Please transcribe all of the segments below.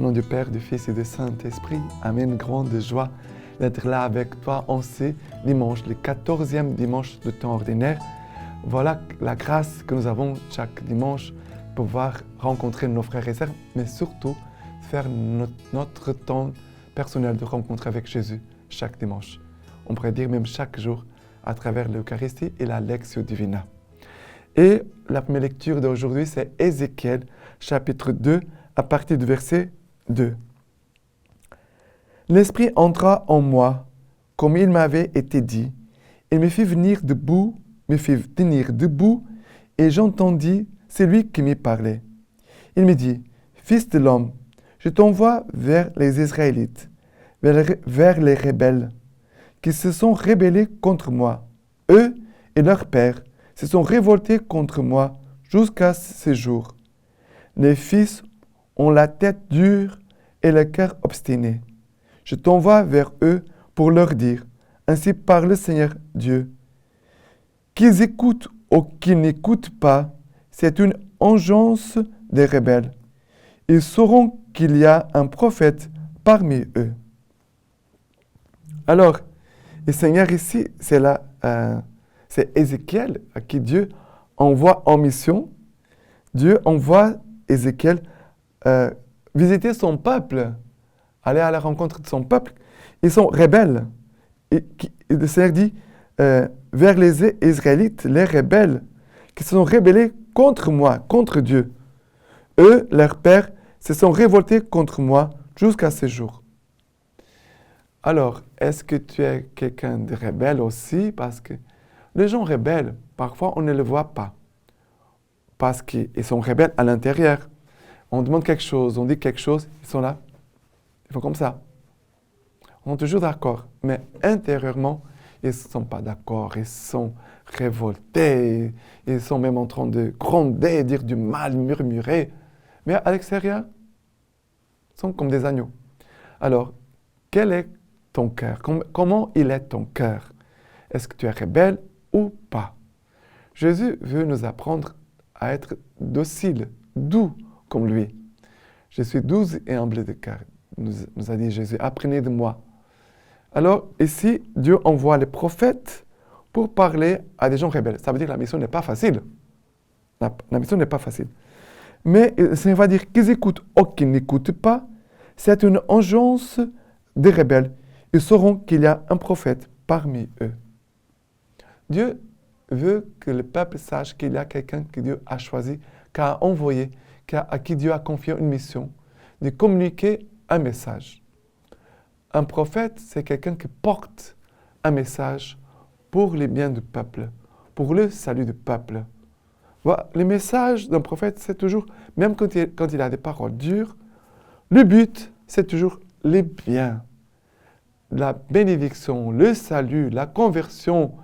nom du Père, du Fils et du Saint-Esprit, Amen. Grande joie d'être là avec toi en ce dimanche, le 14e dimanche de temps ordinaire. Voilà la grâce que nous avons chaque dimanche pour pouvoir rencontrer nos frères et sœurs, mais surtout faire notre temps personnel de rencontre avec Jésus chaque dimanche. On pourrait dire même chaque jour à travers l'Eucharistie et la Lectio Divina. Et la première lecture d'aujourd'hui, c'est Ézéchiel, chapitre 2, à partir du verset 2. L'Esprit entra en moi, comme il m'avait été dit. Il me fit venir debout, et j'entendis celui qui me parlait. Il me dit, « Fils de l'homme, je t'envoie vers les Israélites, vers les rebelles, qui se sont rebellés contre moi. Eux et leurs pères se sont révoltés contre moi jusqu'à ce jour. Les fils ont la tête dure et le cœur obstiné. Je t'envoie vers eux pour leur dire, ainsi parle le Seigneur Dieu, qu'ils écoutent ou qu'ils n'écoutent pas, c'est une engeance des rebelles. Ils sauront qu'il y a un prophète parmi eux. » Alors, le Seigneur ici, c'est Ézéchiel à qui Dieu envoie en mission. Dieu envoie Ézéchiel visiter son peuple, aller à la rencontre de son peuple. Ils sont rebelles. Et le Seigneur dit, vers les Israélites, les rebelles, qui se sont rebellés contre moi, contre Dieu. Eux, leurs pères, se sont révoltés contre moi jusqu'à ce jour. Alors, est-ce que tu es quelqu'un de rebelle aussi? Parce que les gens rebelles, parfois, on ne les voit pas. Parce qu'ils sont rebelles à l'intérieur. On demande quelque chose, on dit quelque chose, ils sont là. Ils font comme ça. On est toujours d'accord. Mais intérieurement, ils ne sont pas d'accord. Ils sont révoltés. Ils sont même en train de gronder, dire du mal, murmurer. Mais à l'extérieur, ils sont comme des agneaux. Alors, quel est ton cœur? Comment il est ton cœur? Est-ce que tu es rebelle ou pas? Jésus veut nous apprendre à être docile, doux comme lui. Je suis doux et humble de cœur, nous a dit Jésus. Apprenez de moi. Alors ici, Dieu envoie les prophètes pour parler à des gens rebelles. Ça veut dire que la mission n'est pas facile. La mission n'est pas facile. Mais le Seigneur va dire qu'ils écoutent ou qu'ils n'écoutent pas. C'est une engeance des rebelles. Ils sauront qu'il y a un prophète parmi eux. Dieu veut que le peuple sache qu'il y a quelqu'un que Dieu a choisi, qu'a envoyé, à qui Dieu a confié une mission, de communiquer un message. Un prophète, c'est quelqu'un qui porte un message pour les biens du peuple, pour le salut du peuple. Voilà, le message d'un prophète, c'est toujours, même quand il a des paroles dures, le but, c'est toujours les biens, la bénédiction, le salut, la conversion,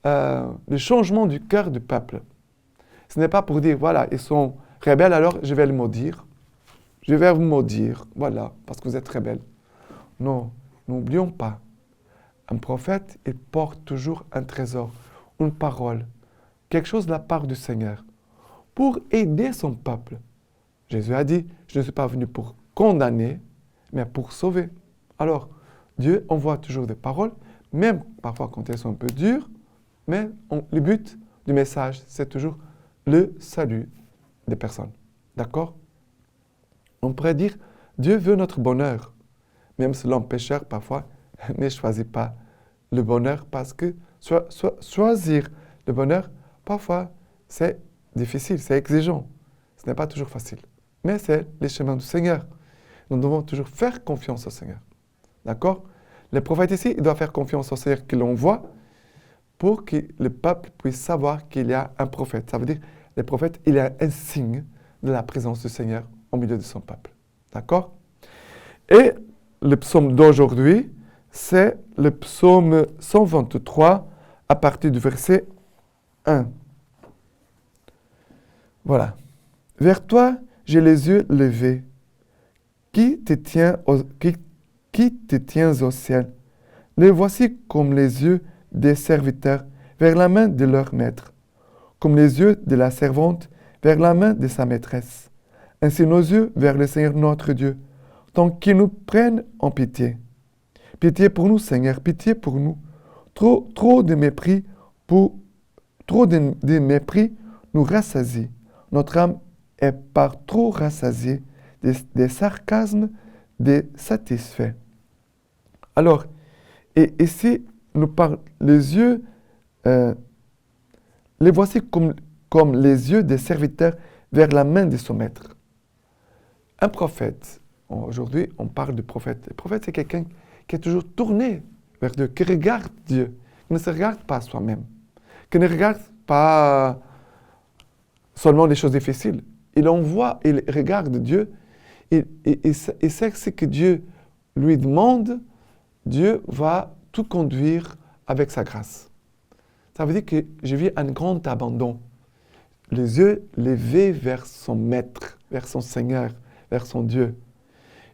le changement du cœur du peuple. Ce n'est pas pour dire, voilà, ils sont rebelles, alors je vais les maudire. Je vais vous maudire, voilà, parce que vous êtes rebelles. Non, n'oublions pas. Un prophète, il porte toujours un trésor, une parole, quelque chose de la part du Seigneur, pour aider son peuple. Jésus a dit, je ne suis pas venu pour condamner, mais pour sauver. Alors, Dieu envoie toujours des paroles, même parfois quand elles sont un peu dures, mais le but du message, c'est toujours le salut des personnes. D'accord? On pourrait dire, Dieu veut notre bonheur, même si l'homme pécheur, parfois, ne choisit pas le bonheur, parce que choisir le bonheur, parfois, c'est difficile, c'est exigeant. Ce n'est pas toujours facile. Mais c'est les chemins du Seigneur. Nous devons toujours faire confiance au Seigneur. D'accord? Les prophètes ici, ils doivent faire confiance au Seigneur qui l'envoie pour que le peuple puisse savoir qu'il y a un prophète. Ça veut dire, le prophète, il est un signe de la présence du Seigneur au milieu de son peuple. D'accord? Et le psaume d'aujourd'hui, c'est le psaume 123 à partir du verset 1. Voilà. Vers toi, j'ai les yeux levés. Qui te tiens au ciel? Les voici comme les yeux des serviteurs vers la main de leur maître, comme les yeux de la servante vers la main de sa maîtresse. Ainsi nos yeux vers le Seigneur notre Dieu, tant qu'il nous prenne en pitié. Pitié pour nous, Seigneur, pitié pour nous. Trop de mépris de mépris nous rassasie. Notre âme est par trop rassasiée des sarcasmes des satisfaits. Alors, et ici, nous parle les yeux, les voici comme les yeux des serviteurs vers la main de son maître. Un prophète, aujourd'hui on parle de prophète. Le prophète, c'est quelqu'un qui est toujours tourné vers Dieu, qui regarde Dieu, qui ne se regarde pas soi-même, qui ne regarde pas seulement les choses difficiles. Il regarde Dieu, et sait que ce que Dieu lui demande, Dieu va tout conduire avec sa grâce. Ça veut dire que je vis un grand abandon. Les yeux levés vers son maître, vers son Seigneur, vers son Dieu.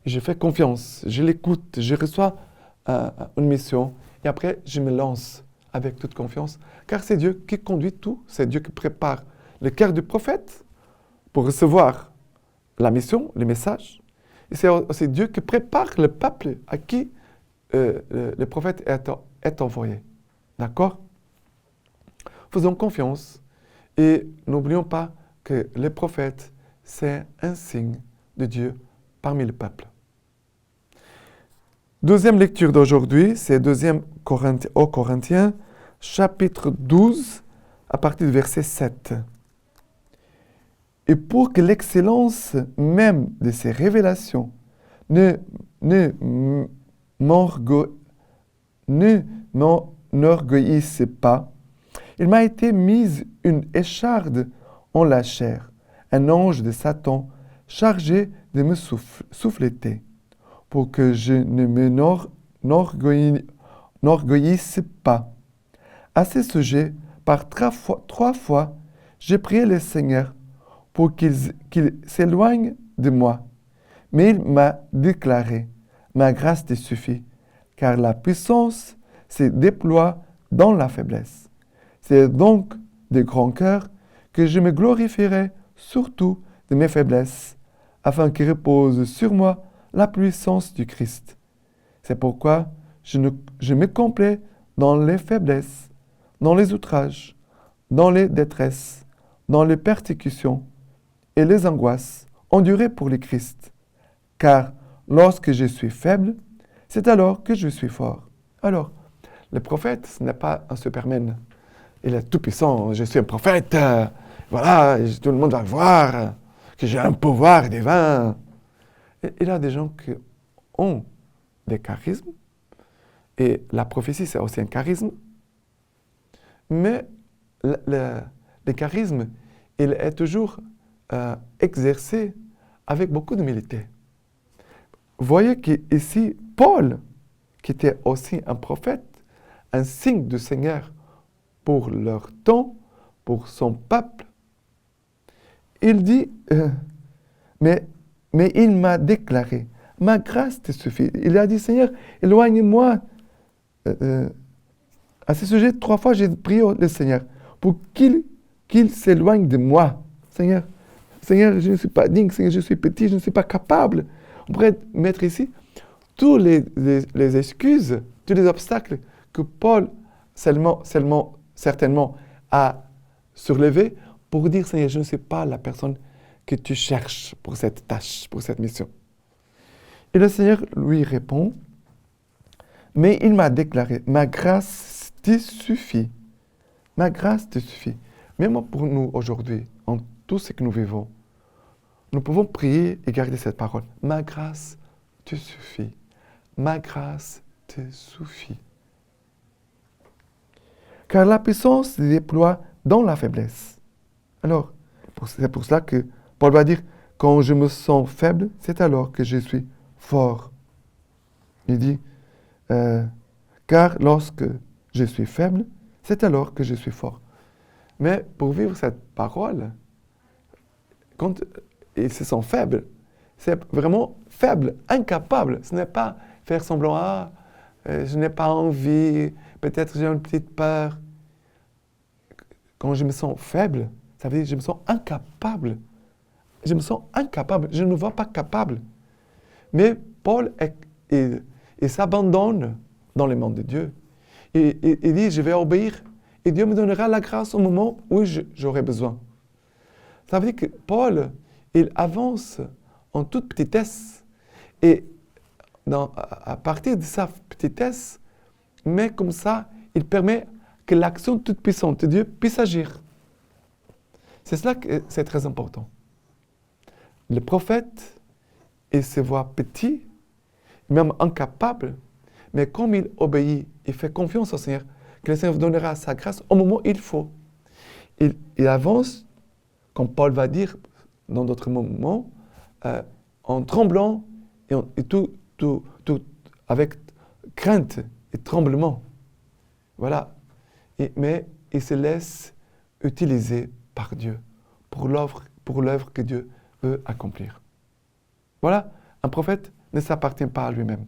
Et je fais confiance, je l'écoute, je reçois une mission et après je me lance avec toute confiance. Car c'est Dieu qui conduit tout, c'est Dieu qui prépare le cœur du prophète pour recevoir la mission, le message. Et c'est aussi Dieu qui prépare le peuple à qui le prophète est envoyé. D'accord? Faisons confiance et n'oublions pas que le prophète, c'est un signe de Dieu parmi le peuple. Deuxième lecture d'aujourd'hui, c'est 2 aux Corinthiens, chapitre 12, à partir du verset 7. Et pour que l'excellence même de ces révélations ne m'enorgueillisse pas, il m'a été mise une écharde en la chair, un ange de Satan chargé de me souffleter, pour que je ne m'enorgueillisse pas. À ce sujet, par 3 fois, j'ai prié le Seigneur pour qu'il s'éloigne de moi. Mais il m'a déclaré, ma grâce te suffit, car la puissance se déploie dans la faiblesse. C'est donc de grand cœur que je me glorifierai surtout de mes faiblesses, afin que repose sur moi la puissance du Christ. C'est pourquoi je me complais dans les faiblesses, dans les outrages, dans les détresses, dans les persécutions et les angoisses endurées pour le Christ. Car lorsque je suis faible, c'est alors que je suis fort. Alors, le prophète, ce n'est pas un Superman. Il est tout puissant, je suis un prophète, voilà, tout le monde va voir que j'ai un pouvoir divin. Et il y a des gens qui ont des charismes, et la prophétie, c'est aussi un charisme, mais le charisme, il est toujours exercé avec beaucoup d'humilité. Vous voyez qu'ici, Paul, qui était aussi un prophète, un signe du Seigneur pour leur temps, pour son peuple, il dit, mais il m'a déclaré, ma grâce te suffit. Il a dit, Seigneur, éloigne-moi. À ce sujet, 3 fois, j'ai prié le Seigneur pour qu'il s'éloigne de moi. Seigneur, je ne suis pas digne, Seigneur, je suis petit, je ne suis pas capable. On pourrait mettre ici tous les excuses, tous les obstacles que Paul certainement a surlevé pour dire, Seigneur, je ne suis pas la personne que tu cherches pour cette tâche, pour cette mission. Et le Seigneur lui répond, mais il m'a déclaré, ma grâce te suffit. Ma grâce te suffit. Même pour nous aujourd'hui, en tout ce que nous vivons, nous pouvons prier et garder cette parole. Ma grâce te suffit. Ma grâce te suffit. Car la puissance se déploie dans la faiblesse. Alors, c'est pour cela que Paul va dire, quand je me sens faible, c'est alors que je suis fort. Il dit, car lorsque je suis faible, c'est alors que je suis fort. Mais pour vivre cette parole, quand ils se sentent faibles, c'est vraiment faible, incapable. Ce n'est pas faire semblant, je n'ai pas envie, peut-être j'ai une petite peur. Quand je me sens faible, ça veut dire que je me sens incapable. Je me sens incapable, je ne me vois pas capable. Mais Paul il s'abandonne dans les mains de Dieu. Il dit, je vais obéir et Dieu me donnera la grâce au moment où j'aurai besoin. Ça veut dire que Paul, il avance en toute petitesse et à partir de sa petitesse, mais comme ça, il permet que l'action toute puissante de Dieu puisse agir. C'est cela que c'est très important. Le prophète, il se voit petit, même incapable, mais comme il obéit, il fait confiance au Seigneur, que le Seigneur donnera sa grâce au moment où il faut. Il avance, comme Paul va dire dans d'autres moments, en tremblant et tout avec crainte et tremblement. Voilà. Mais il se laisse utiliser par Dieu pour l'œuvre que Dieu veut accomplir. Voilà, un prophète ne s'appartient pas à lui-même.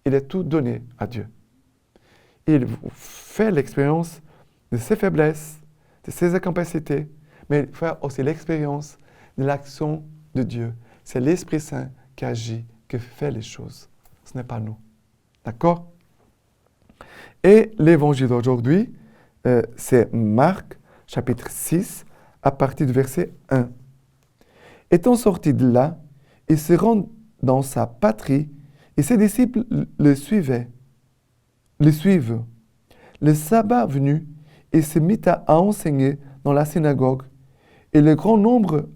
Il est tout donné à Dieu. Il fait l'expérience de ses faiblesses, de ses incapacités, mais il fait aussi l'expérience de l'action de Dieu. C'est l'Esprit Saint qui agit, qui fait les choses. Ce n'est pas nous. D'accord? Et l'évangile d'aujourd'hui, c'est Marc, chapitre 6, à partir du verset 1. Étant sorti de là, il se rend dans sa patrie et ses disciples le suivent. Le sabbat venu, il se mit à enseigner dans la synagogue et le grand nombre,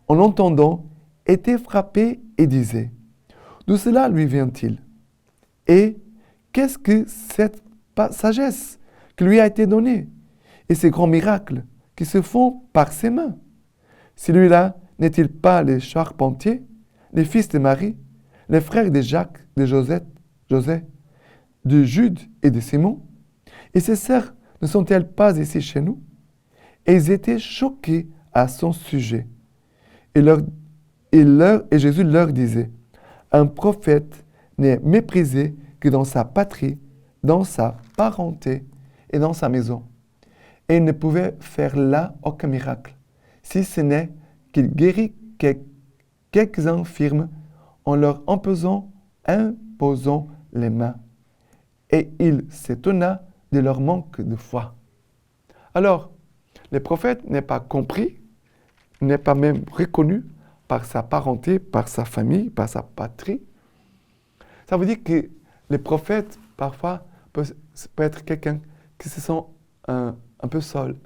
en l'entendant, étaient frappés et disaient, d'où cela lui vient-il? Et qu'est-ce que cette sagesse qui lui a été donnée et ces grands miracles qui se font par ses mains? Celui-là n'est-il pas le charpentier, les fils de Marie, les frères de Jacques, de José, de Jude et de Simon? Et ses sœurs ne sont-elles pas ici chez nous? Et ils étaient choqués à son sujet. Et Jésus leur disait, un prophète n'est méprisé que dans sa patrie, dans sa parenté et dans sa maison. Et il ne pouvait faire là aucun miracle, si ce n'est qu'il guérit quelques infirmes en leur imposant les mains. Et il s'étonna de leur manque de foi. Alors, le prophète n'est pas compris, n'est pas même reconnu par sa parenté, par sa famille, par sa patrie. Ça veut dire que les prophètes, parfois, peut être quelqu'un qui se sent un peu seul.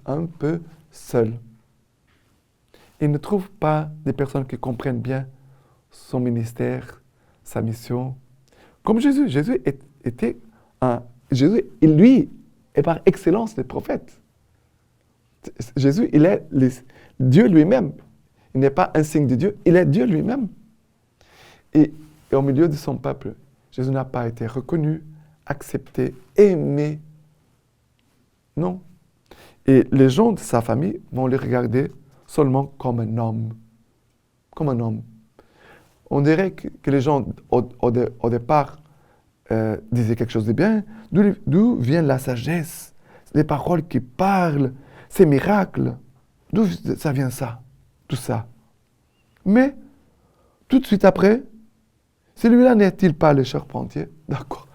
Il ne trouve pas des personnes qui comprennent bien son ministère, sa mission. Comme Jésus. Jésus, lui, est par excellence le prophète. Jésus, il est Dieu lui-même. Il n'est pas un signe de Dieu, il est Dieu lui-même. Et au milieu de son peuple, Jésus n'a pas été reconnu, accepté, aimé. Non. Et les gens de sa famille vont le regarder seulement comme un homme. Comme un homme. On dirait que les gens, au départ, disaient quelque chose de bien. D'où vient la sagesse, les paroles qui parlent, ces miracles? D'où ça vient ça? Tout ça. Mais, tout de suite après, celui-là n'est-il pas le charpentier? D'accord.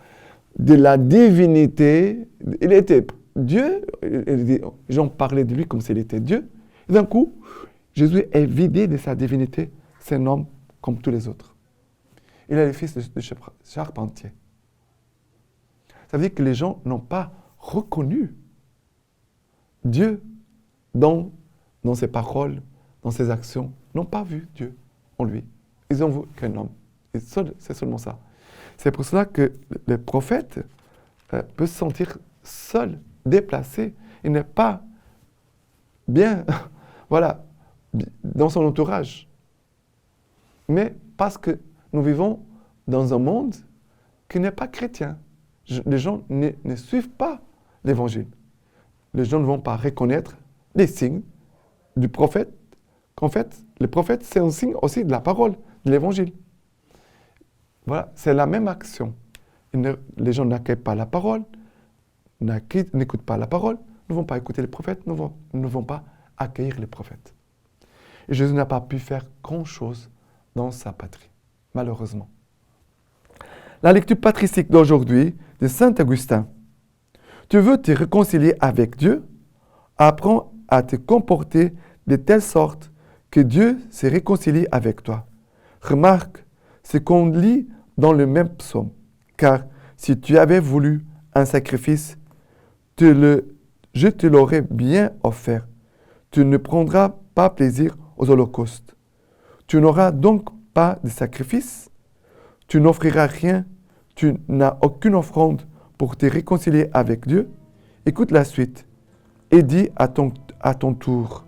De la divinité, il était Dieu, les gens parlaient de lui comme s'il était Dieu. Et d'un coup, Jésus est vidé de sa divinité, c'est un homme comme tous les autres. Il est le fils de charpentier. Ça veut dire que les gens n'ont pas reconnu Dieu dans ses paroles, dans ses actions, n'ont pas vu Dieu en lui. Ils ont vu qu'un homme. Et c'est seulement ça. C'est pour cela que le prophète peut se sentir seul, déplacé. Il n'est pas bien, voilà, dans son entourage. Mais parce que nous vivons dans un monde qui n'est pas chrétien. Les gens ne suivent pas l'évangile. Les gens ne vont pas reconnaître les signes du prophète. Qu'en fait, le prophète, c'est un signe aussi de la parole, de l'évangile. Voilà, c'est la même action. Les gens n'accueillent pas la parole, n'écoutent pas la parole, ne vont pas écouter les prophètes, ne vont pas accueillir les prophètes. Et Jésus n'a pas pu faire grand-chose dans sa patrie, malheureusement. La lecture patristique d'aujourd'hui de Saint Augustin. Tu veux te réconcilier avec Dieu? Apprends à te comporter de telle sorte que Dieu se réconcilie avec toi. Remarque ce qu'on lit dans le même psaume, car si tu avais voulu un sacrifice, je te l'aurais bien offert. Tu ne prendras pas plaisir aux holocaustes. Tu n'auras donc pas de sacrifice. Tu n'offriras rien. Tu n'as aucune offrande pour te réconcilier avec Dieu. Écoute la suite et dis à ton tour.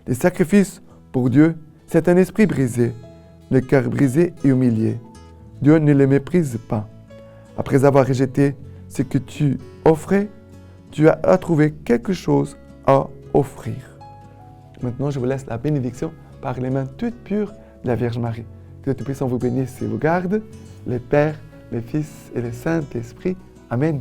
Les sacrifices pour Dieu, c'est un esprit brisé, le cœur brisé et humilié. Dieu ne le méprise pas. Après avoir rejeté ce que tu offrais, tu as trouvé quelque chose à offrir. Maintenant, je vous laisse la bénédiction par les mains toutes pures de la Vierge Marie. Que le Tout-Puissant vous bénisse et vous garde, le Père, le Fils et le Saint-Esprit. Amen.